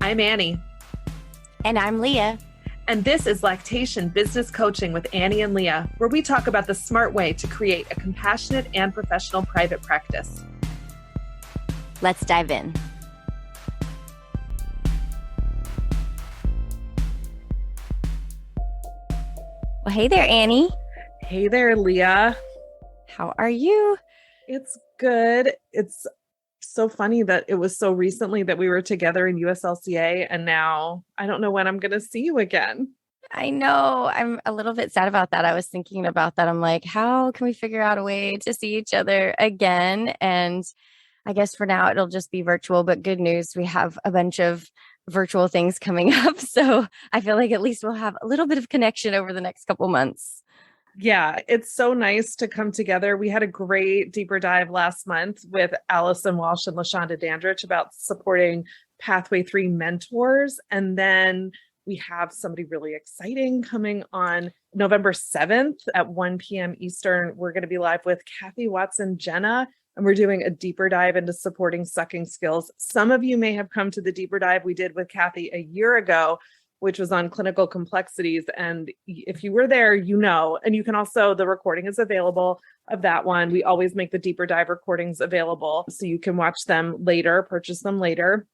I'm Annie. And I'm Leah. And this is Lactation Business Coaching with Annie and Leah, where we talk about the smart way to create a compassionate and professional private practice. Let's dive in. Well, hey there, Annie. Hey there, Leah. How are you? It's good. It's so funny that it was so recently that we were together in USLCA, and now I don't know when I'm going to see you again. I know. I'm a little bit sad about that. I was thinking about that. I'm like, how can we figure out a way to see each other again? And I guess for now it'll just be virtual, but good news, we have a bunch of virtual things coming up. So I feel like at least we'll have a little bit of connection over the next couple months. Yeah, it's so nice to come together. We had a great deeper dive last month with Allison Walsh and LaShonda Dandridge about supporting Pathway 3 mentors. And then we have somebody really exciting coming on November 7th at 1 p.m. Eastern. We're going to be live with Kathy Watson-Jenna, and we're doing a deeper dive into supporting sucking skills. Some of you may have come to the deeper dive we did with Kathy a year ago, which was on clinical complexities. And if you were there, you know, and you can also, the recording is available of that one. We always make the deeper dive recordings available so you can watch them later, purchase them later.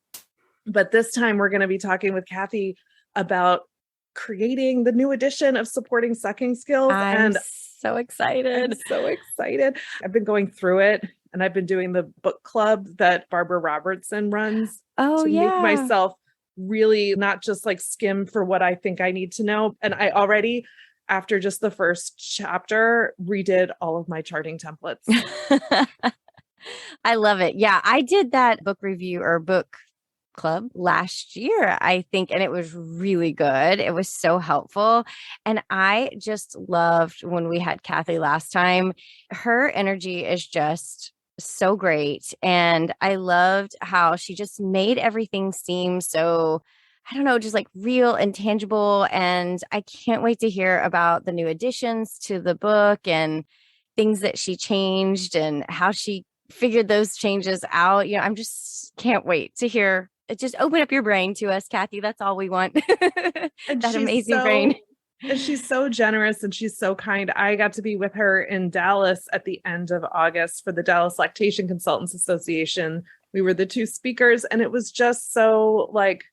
But this time we're going to be talking with Kathy about creating the new edition of supporting sucking skills. I'm so excited. I'm so excited. I've been going through it, and I've been doing the book club that Barbara Robertson runs to make myself really not just like skim for what I think I need to know. And I already, after just the first chapter, redid all of my charting templates. I love it. Yeah, I did that book review or book club last year, I think, and it was really good. It was so helpful. And I just loved when we had Kathy last time. Her energy is just so great. And I loved how she just made everything seem so, I don't know, just like real and tangible. And I can't wait to hear about the new additions to the book and things that she changed and how she figured those changes out. You know, I'm just can't wait to hear it. Just open up your brain to us, Kathy. That's all we want. That amazing brain. And she's so generous and she's so kind. I got to be with her in Dallas at the end of August for the Dallas Lactation Consultants Association. We were the two speakers, and it was just so like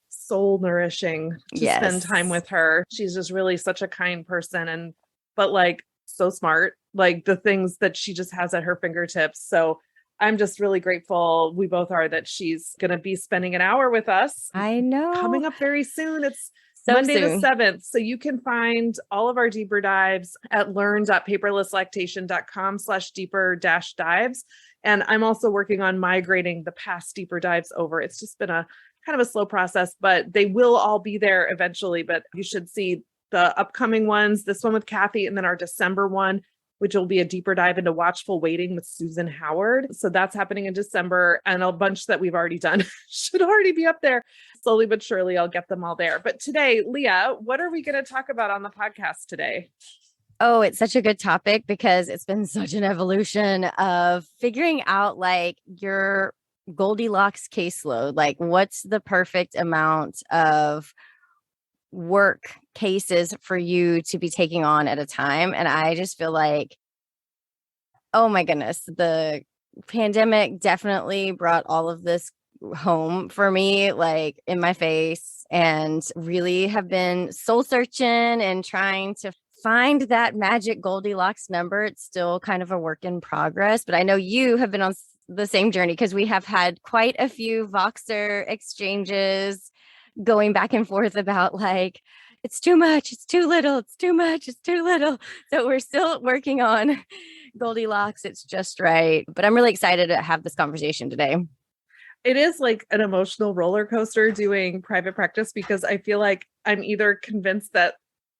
soul nourishing to spend time with her. She's just really such a kind person, but like so smart, like the things that she just has at her fingertips. So I'm just really grateful, we both are, that she's going to be spending an hour with us. I know. Coming up very soon. It's so Monday soon. the 7th. So you can find all of our deeper dives at learn.paperlesslactation.com/deeper-dives. And I'm also working on migrating the past deeper dives over. It's just been a kind of a slow process, but they will all be there eventually. But you should see the upcoming ones, this one with Kathy, and then our December one, which will be a deeper dive into watchful waiting with Susan Howard. So that's happening in December, and a bunch that we've already done should already be up there. Slowly but surely, I'll get them all there. But today, Leah, what are we going to talk about on the podcast today? Oh, it's such a good topic because it's been such an evolution of figuring out like your Goldilocks caseload, like what's the perfect amount of work cases for you to be taking on at a time. And I just feel like, oh my goodness, the pandemic definitely brought all of this home for me, like in my face, and really have been soul searching and trying to find that magic Goldilocks number. It's still kind of a work in progress, but I know you have been on the same journey because we have had quite a few Voxer exchanges going back and forth about like, it's too much, it's too little, it's too much, it's too little. So we're still working on Goldilocks. It's just right. But I'm really excited to have this conversation today. It is like an emotional roller coaster doing private practice, because I feel like I'm either convinced that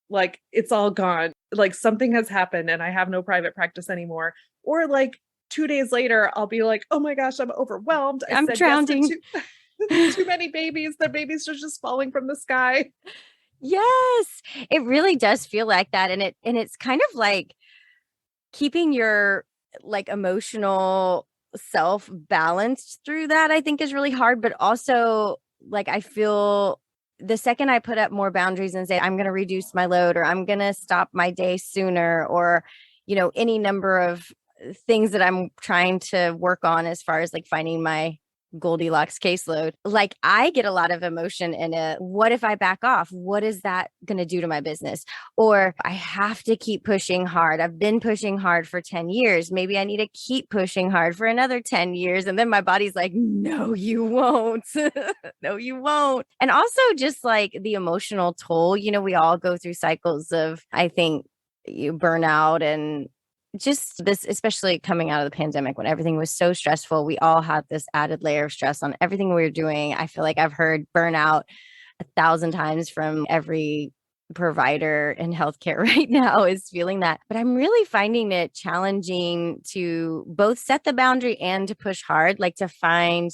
like it's all gone, like something has happened and I have no private practice anymore, or like 2 days later, I'll be like, oh my gosh, I'm overwhelmed. I'm drowning. Yes too many babies. The babies are just falling from the sky. Yes, it really does feel like that. And it's kind of like keeping your like emotional self balanced through that, I think is really hard, but also like I feel the second I put up more boundaries and say, I'm going to reduce my load, or I'm going to stop my day sooner, or, any number of things that I'm trying to work on as far as like finding my Goldilocks caseload, like I get a lot of emotion in it. What if I back off? What is that going to do to my business? Or I have to keep pushing hard. I've been pushing hard for 10 years. Maybe I need to keep pushing hard for another 10 years. And then my body's like, no, you won't. No, you won't. And also just like the emotional toll, we all go through cycles of, I think, you burnout and just this, especially coming out of the pandemic when everything was so stressful, we all had this added layer of stress on everything we were doing. I feel like I've heard burnout 1,000 times from every provider in healthcare right now is feeling that. But I'm really finding it challenging to both set the boundary and to push hard, like to find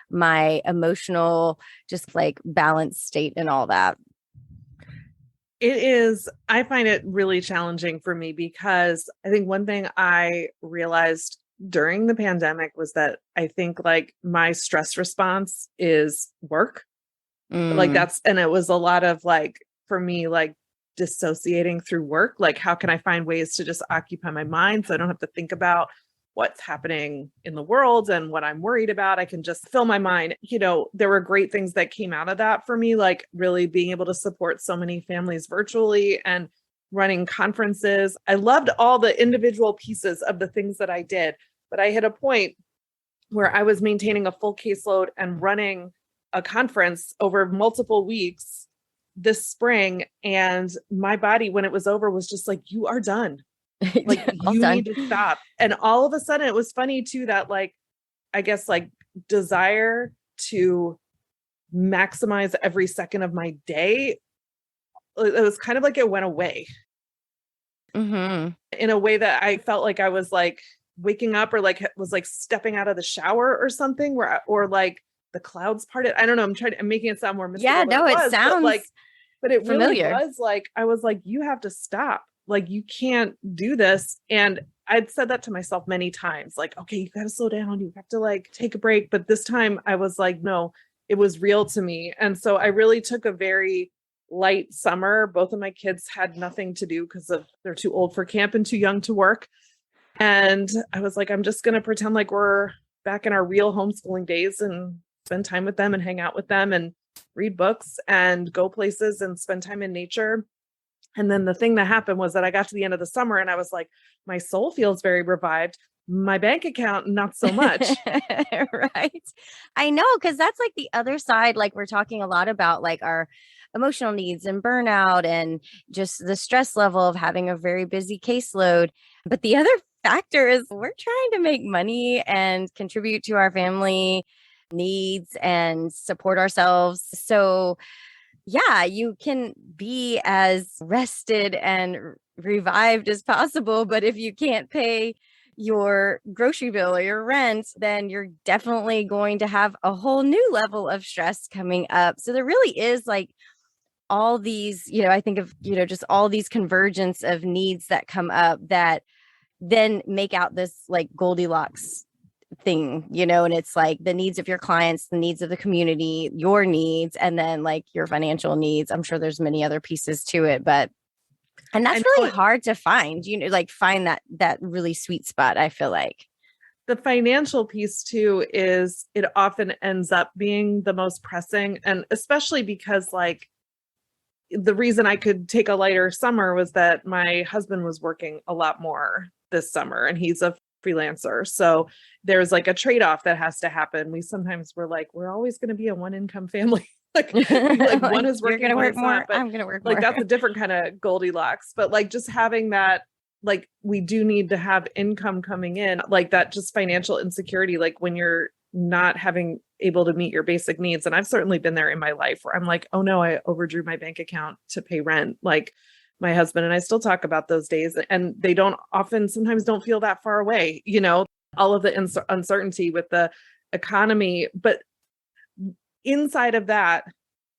my emotional, just like balanced state and all that. It is, I find it really challenging for me because I think one thing I realized during the pandemic was that I think like my stress response is work. Like and it was a lot of like, for me, like dissociating through work. Like, how can I find ways to just occupy my mind so I don't have to think about what's happening in the world and what I'm worried about? I can just fill my mind. There were great things that came out of that for me, like really being able to support so many families virtually and running conferences. I loved all the individual pieces of the things that I did, but I hit a point where I was maintaining a full caseload and running a conference over multiple weeks this spring. And my body, when it was over, was just like, you are done. Like you need to stop. And all of a sudden it was funny too, that like, I guess like desire to maximize every second of my day. It was kind of like it went away in a way that I felt like I was like waking up or like was like stepping out of the shower or something or like the clouds parted. I don't know. I'm making it sound more mystical. Yeah, no, it sounds but it familiar. Really was like, I was like, you have to stop. Like, you can't do this. And I'd said that to myself many times, like, okay, you got to slow down. You have to like take a break. But this time I was like, no, it was real to me. And so I really took a very light summer. Both of my kids had nothing to do because they're too old for camp and too young to work. And I was like, I'm just going to pretend like we're back in our real homeschooling days and spend time with them and hang out with them and read books and go places and spend time in nature. And then the thing that happened was that I got to the end of the summer and I was like, my soul feels very revived. My bank account, not so much. Right. I know, because that's like the other side. Like we're talking a lot about like our emotional needs and burnout and just the stress level of having a very busy caseload. But the other factor is we're trying to make money and contribute to our family needs and support ourselves. So yeah, you can be as rested and revived as possible. But if you can't pay your grocery bill or your rent, then you're definitely going to have a whole new level of stress coming up. So there really is like all these, I think of, just all these convergence of needs that come up that then make out this like Goldilocks thing, and it's like the needs of your clients, the needs of the community, your needs, and then like your financial needs. I'm sure there's many other pieces to it, and that's really hard to find, like find that really sweet spot. I feel like the financial piece too is it often ends up being the most pressing, and especially because like the reason I could take a lighter summer was that my husband was working a lot more this summer and he's a freelancer. So there's like a trade-off that has to happen. We sometimes we're like, we're always going to be a one income family. like one is working, you're gonna work more, but I'm gonna work like more. that's a different kind of Goldilocks. But like just having that, like we do need to have income coming in, like that just financial insecurity, like when you're not able to meet your basic needs. And I've certainly been there in my life where I'm like, oh no, I overdrew my bank account to pay rent. Like my husband and I still talk about those days, and they sometimes don't feel that far away, all of the uncertainty with the economy. But inside of that,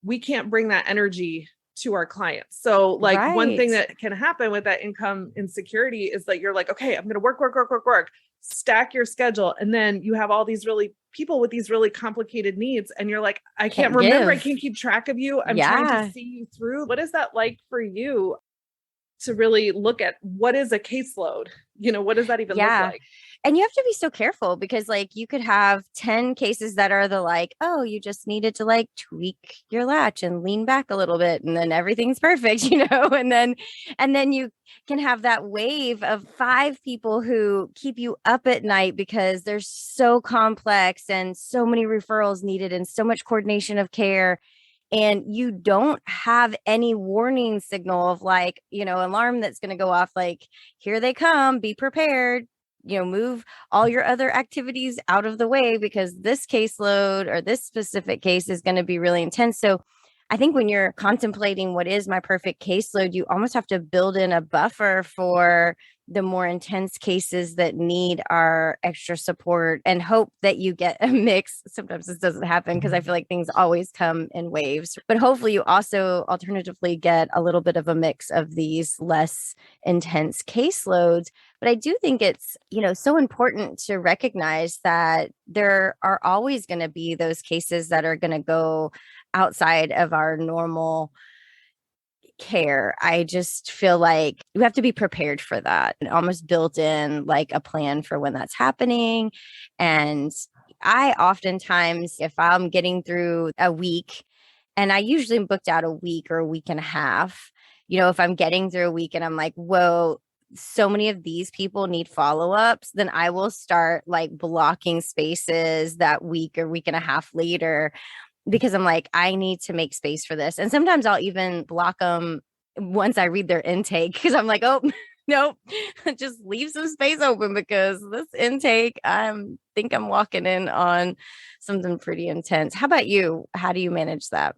we can't bring that energy to our clients. So like one thing Right. that can happen with that income insecurity is that you're like, okay, I'm going to work, stack your schedule. And then you have all these really people with these really complicated needs. And you're like, I can't Can't remember. I give. can't keep track of you. I'm trying to Yeah. see you through. What is that like for you to really look at what is a caseload? What does that even look Yeah. like? And you have to be so careful because like you could have 10 cases that are the like, oh, you just needed to like tweak your latch and lean back a little bit and then everything's perfect, and then you can have that wave of 5 people who keep you up at night because they're so complex and so many referrals needed and so much coordination of care, and you don't have any warning signal of like, alarm that's going to go off like, here they come, be prepared, move all your other activities out of the way because this caseload or this specific case is going to be really intense. So I think when you're contemplating what is my perfect caseload, you almost have to build in a buffer for the more intense cases that need our extra support and hope that you get a mix. Sometimes this doesn't happen because I feel like things always come in waves, but hopefully you also alternatively get a little bit of a mix of these less intense caseloads. But I do think it's, so important to recognize that there are always going to be those cases that are going to go outside of our normal care. I just feel like you have to be prepared for that and almost built in like a plan for when that's happening. And I oftentimes, if I'm getting through a week, and I usually am booked out a week or a week and a half, if I'm getting through a week and I'm like, whoa, so many of these people need follow-ups, then I will start like blocking spaces that week or week and a half later because I'm like, I need to make space for this. And sometimes I'll even block them once I read their intake because I'm like, oh, nope, just leave some space open because this intake, I think I'm walking in on something pretty intense. How about you? How do you manage that?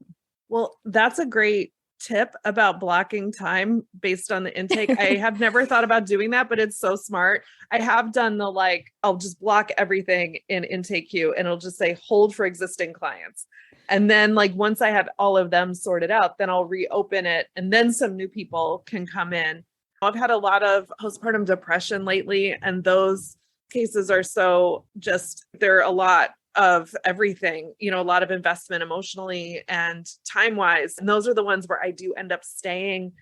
Well, that's a great tip about blocking time based on the intake. I have never thought about doing that, but it's so smart. I have done the like, I'll just block everything in intake queue and it'll just say hold for existing clients. And then like once I have all of them sorted out, then I'll reopen it and then some new people can come in. I've had a lot of postpartum depression lately, and those cases are so just, they're a lot of everything, a lot of investment emotionally and time wise. And those are the ones where I do end up staying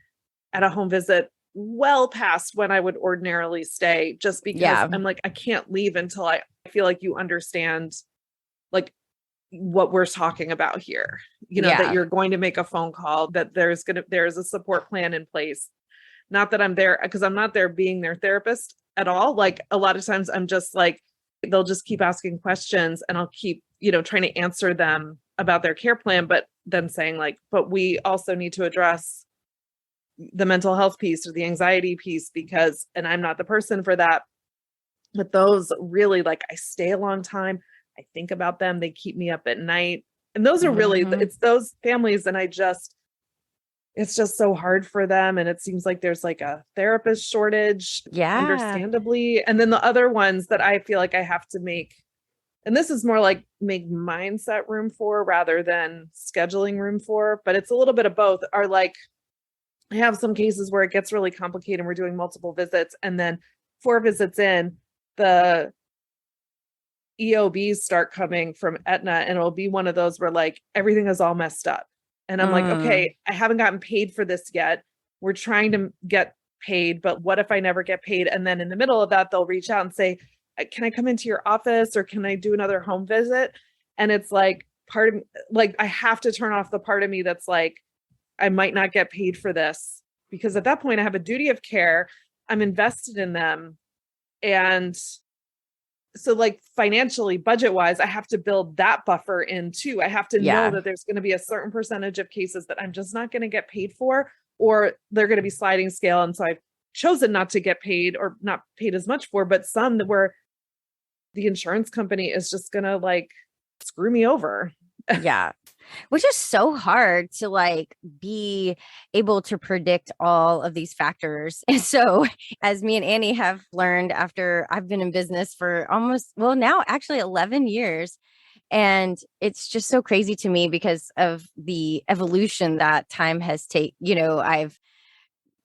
at a home visit well past when I would ordinarily stay, just because Yeah. I'm like, I can't leave until I feel like you understand like what we're talking about here, that Yeah. you're going to make a phone call, that there's a support plan in place. Not that I'm there because I'm not there being their therapist at all. Like a lot of times I'm just like, they'll just keep asking questions and I'll keep, trying to answer them about their care plan, but then saying like, but we also need to address the mental health piece or the anxiety piece and I'm not the person for that. But those really like, I stay a long time. I think about them. They keep me up at night. And those are really, Mhm. it's those families. And it's just so hard for them. And it seems like there's like a therapist shortage, Yeah. understandably. And then the other ones that I feel like I have to make, and this is more like make mindset room for rather than scheduling room for, but it's a little bit of both, are like, I have some cases where it gets really complicated and we're doing multiple visits. And then 4 visits in, the EOBs start coming from Aetna, and it'll be one of those where like everything is all messed up. And I'm like, Mm. okay, I haven't gotten paid for this yet. We're trying to get paid, but what if I never get paid? And then in the middle of that, they'll reach out and say, can I come into your office or can I do another home visit? And it's like part of like, I have to turn off the part of me that's like, I might not get paid for this, because at that point I have a duty of care. I'm invested in them. And so like financially, budget wise, I have to build that buffer in too. I have to know Yeah. that there's going to be a certain percentage of cases that I'm just not going to get paid for, or they're going to be sliding scale. And so I've chosen not to get paid or not paid as much for, but some that where the insurance company is just going to like screw me over. Yeah. Which is so hard to like be able to predict all of these factors. And so, as me and Annie have learned after I've been in business for almost, well, now actually 11 years, And it's just so crazy to me because of the evolution that time has taken. I've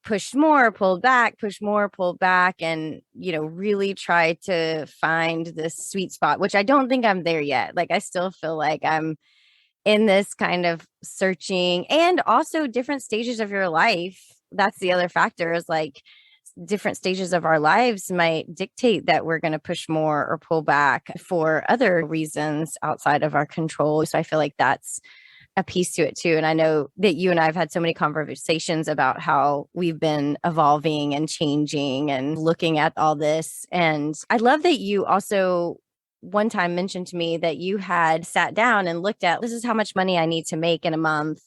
pushed more, pulled back, pushed more, pulled back, and, really try to find this sweet spot, which I don't think I'm there yet. Like, I still feel like I'm in this kind of searching, and also different stages of your life. That's the other factor, is like different stages of our lives might dictate that we're going to push more or pull back for other reasons outside of our control. So I feel like that's a piece to it too. And I know that you and I have had so many conversations about how we've been evolving and changing and looking at all this. And I love that you also one time mentioned to me that you had sat down and looked at, this is how much money I need to make in a month.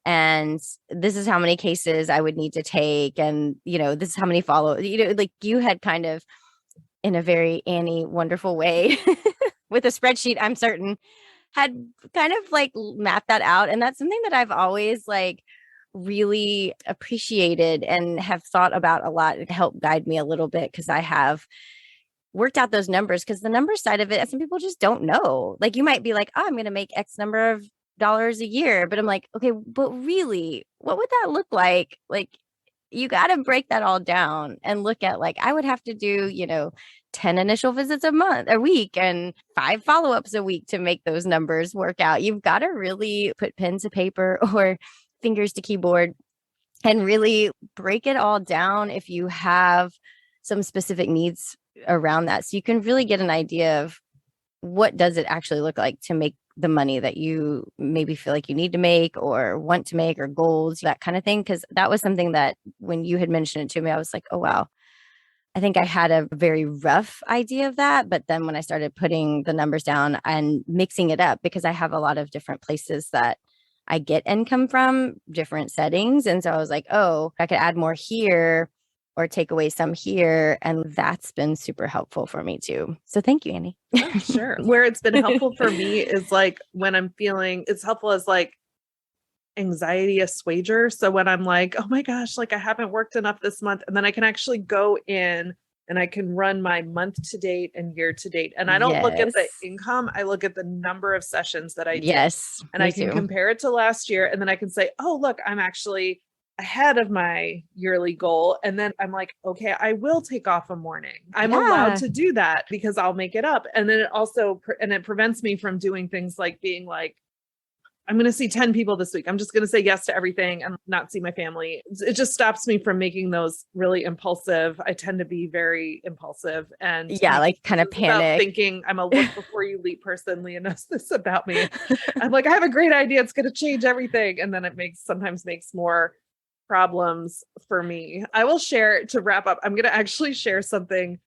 And this is how many cases I would need to take. And, this is how many follow, like you had kind of, in a very Annie wonderful way with a spreadsheet, I'm certain, had kind of like mapped that out. And that's something that I've always like really appreciated and have thought about a lot. It helped guide me a little bit because I have worked out those numbers, because the number side of it, some people just don't know. Like, you might be like, oh, I'm going to make X number of dollars a year. But I'm like, okay, but really, what would that look like? Like, you got to break that all down and look at, like, I would have to do, 10 initial visits a week and 5 follow-ups a week to make those numbers work out. You've got to really put pen to paper or fingers to keyboard and really break it all down if you have some specific needs around that. So you can really get an idea of what does it actually look like to make the money that you maybe feel like you need to make or want to make, or goals, that kind of thing. Because that was something that when you had mentioned it to me, I was like, oh, wow. I think I had a very rough idea of that. But then when I started putting the numbers down and mixing it up, because I have a lot of different places that I get income from, different settings. And so I was like, oh, I could add more here or take away some here. And that's been super helpful for me too. So thank you, Annie. Oh, sure. Where it's been helpful for me is like when I'm feeling, it's helpful as like anxiety assuager. So when I'm like, oh my gosh, like I haven't worked enough this month, and then I can actually go in and I can run my month to date and year to date. And I don't look at the income, I look at the number of sessions that I did. Yes. And I can compare it to last year. And then I can say, oh, look, I'm actually ahead of my yearly goal. And then I'm like, okay, I will take off a morning. I'm allowed to do that because I'll make it up. And then it also, and it prevents me from doing things like being like, I'm going to see 10 people this week. I'm just going to say yes to everything and not see my family. It just stops me from making those really impulsive. I tend to be very impulsive and like kind of panic. Thinking I'm a look before you leap person. Leah knows this about me. I'm like, I have a great idea. It's going to change everything. And then it sometimes makes more problems for me. I will share, to wrap up, I'm going to actually share something,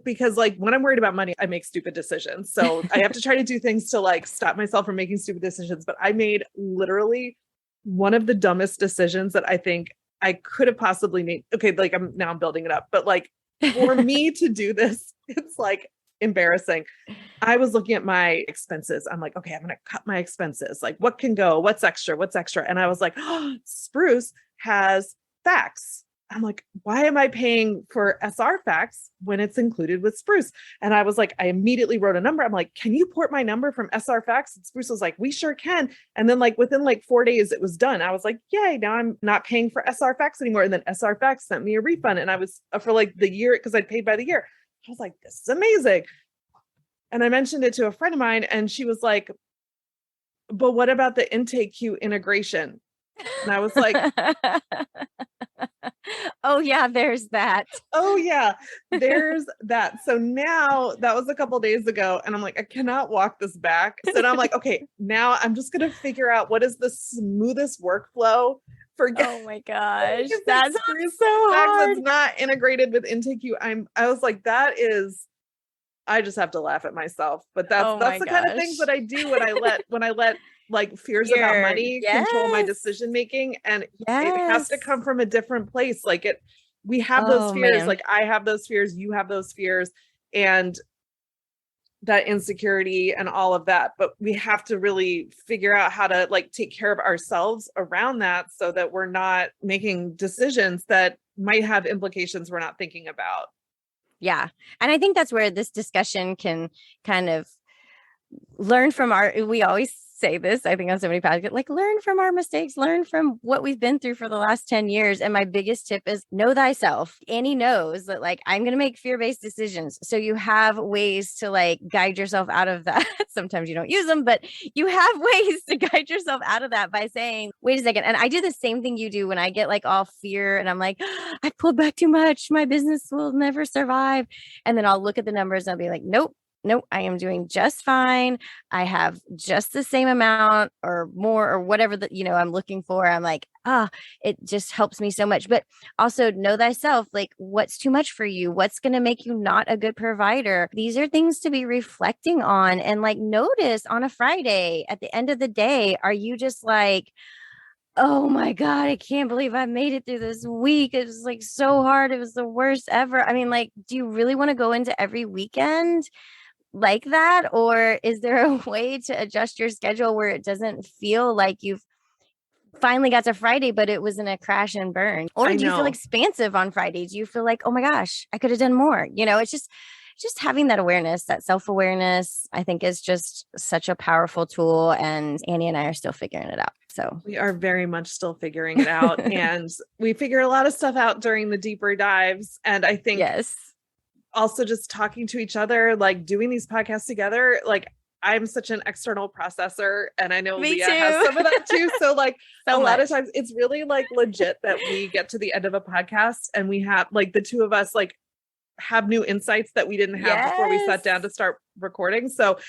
because like when I'm worried about money, I make stupid decisions. So I have to try to do things to like stop myself from making stupid decisions. But I made literally one of the dumbest decisions that I think I could have possibly made. Okay, like I'm building it up, but like for me to do this, it's like embarrassing. I was looking at my expenses. I'm like, okay, I'm going to cut my expenses. Like what can go, what's extra. And I was like, oh, Spruce has fax. I'm like, why am I paying for SR fax when it's included with Spruce? And I was like, I immediately wrote a number. I'm like, can you port my number from SR fax? And Spruce was like, we sure can. And then like within like 4 days, it was done. I was like, yay, now I'm not paying for SR fax anymore. And then SR fax sent me a refund. And I was for like the year, because I'd paid by the year. I was like, this is amazing. And I mentioned it to a friend of mine, and she was like, but what about the intake queue integration? And I was like, oh yeah, there's that. Oh yeah, there's that. So now that was a couple days ago, and I'm like, I cannot walk this back. So now I'm like, okay, now I'm just going to figure out what is the smoothest workflow for. Oh my gosh, that's so hard. That's not integrated with intake queue. I was like, I just have to laugh at myself. But that's the kind of things that I do when I let like fears about money control my decision making, and it has to come from a different place. Like we have those fears, like I have those fears, you have those fears, and that insecurity and all of that, but we have to really figure out how to like take care of ourselves around that, so that we're not making decisions that might have implications we're not thinking about. Yeah. And I think that's where this discussion can kind of learn from we always say this, I think on so many podcasts, like learn from our mistakes, learn from what we've been through for the last 10 years. And my biggest tip is know thyself. Annie knows that like, I'm going to make fear-based decisions. So you have ways to like guide yourself out of that. Sometimes you don't use them, but you have ways to guide yourself out of that by saying, wait a second. And I do the same thing you do when I get like all fear and I'm like, I pulled back too much. My business will never survive. And then I'll look at the numbers and I'll be like, nope, I am doing just fine. I have just the same amount or more or whatever that, I'm looking for. I'm like, it just helps me so much. But also know thyself, like what's too much for you? What's going to make you not a good provider? These are things to be reflecting on and like notice on a Friday at the end of the day. Are you just like, oh my God, I can't believe I made it through this week. It was like so hard. It was the worst ever. I mean, like, do you really want to go into every weekend like that? Or is there a way to adjust your schedule where it doesn't feel like you've finally got to Friday, but it was in a crash and burn? Or do you feel expansive on Friday? Do you feel like, oh my gosh, I could have done more? It's just having that awareness, that self-awareness, I think is just such a powerful tool. And Annie and I are still figuring it out. So we are very much still figuring it out. And we figure a lot of stuff out during the deeper dives. And I think also just talking to each other, like doing these podcasts together, like I'm such an external processor and I know Leah has some of that too. So like a lot of times it's really like legit that we get to the end of a podcast and we have like the two of us like have new insights that we didn't have before we sat down to start recording. So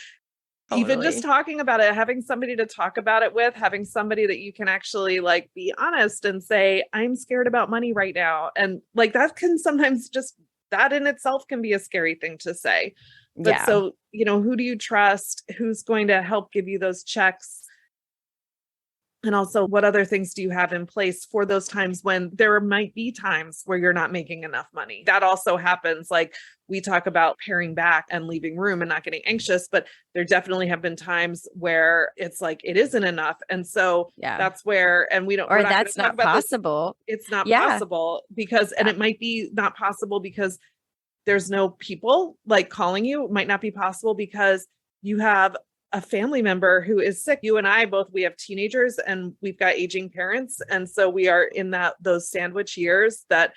even just talking about it, having somebody to talk about it with, having somebody that you can actually like be honest and say, I'm scared about money right now. And like that can sometimes just that in itself can be a scary thing to say. But so, who do you trust? Who's going to help give you those checks? And also, what other things do you have in place for those times when there might be times where you're not making enough money? That also happens. Like we talk about paring back and leaving room and not getting anxious, but there definitely have been times where it's like, it isn't enough. And so that's where, and we don't, or that's not possible. It's not possible because, and it might be not possible because there's no people like calling you. It might not be possible because you have a family member who is sick. You and I both, we have teenagers and we've got aging parents. And so we are in those sandwich years that,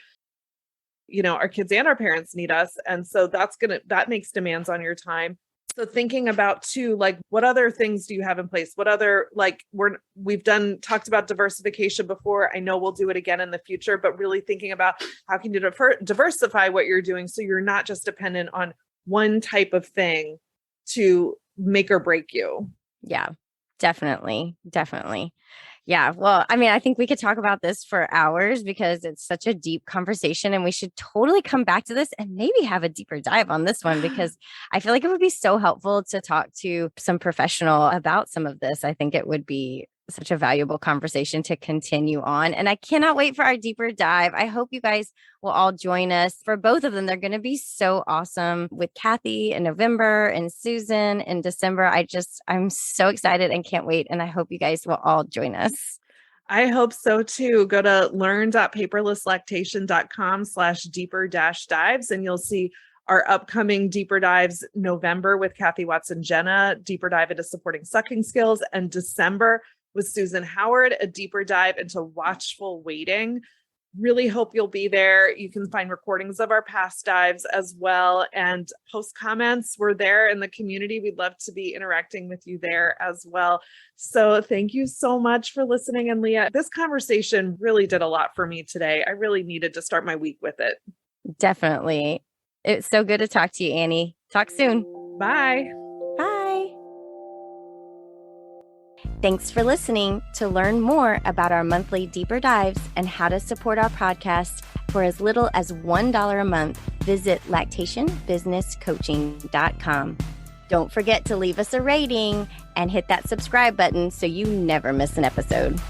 our kids and our parents need us. And so that makes demands on your time. So thinking about too, like what other things do you have in place? What other, like we've talked about diversification before. I know we'll do it again in the future, but really thinking about how can you diversify what you're doing so you're not just dependent on one type of thing to make or break you. Yeah, definitely. Yeah. Well, I mean, I think we could talk about this for hours because it's such a deep conversation and we should totally come back to this and maybe have a deeper dive on this one because I feel like it would be so helpful to talk to some professional about some of this. I think it would be such a valuable conversation to continue on. And I cannot wait for our deeper dive. I hope you guys will all join us for both of them. They're going to be so awesome with Kathy in November and Susan in December. I'm so excited and can't wait. And I hope you guys will all join us. I hope so too. Go to learn.paperlesslactation.com/deeper-dives and you'll see our upcoming deeper dives November with Kathy Watson Jenna, deeper dive into supporting sucking skills, and December with Susan Howard, a deeper dive into watchful waiting. Really hope you'll be there. You can find recordings of our past dives as well and post comments. We're there in the community. We'd love to be interacting with you there as well. So thank you so much for listening. And Leah, this conversation really did a lot for me today. I really needed to start my week with it. Definitely. It's so good to talk to you, Annie. Talk soon. Bye. Bye. Thanks for listening. To learn more about our monthly deeper dives and how to support our podcast for as little as $1 a month, visit lactationbusinesscoaching.com. Don't forget to leave us a rating and hit that subscribe button so you never miss an episode.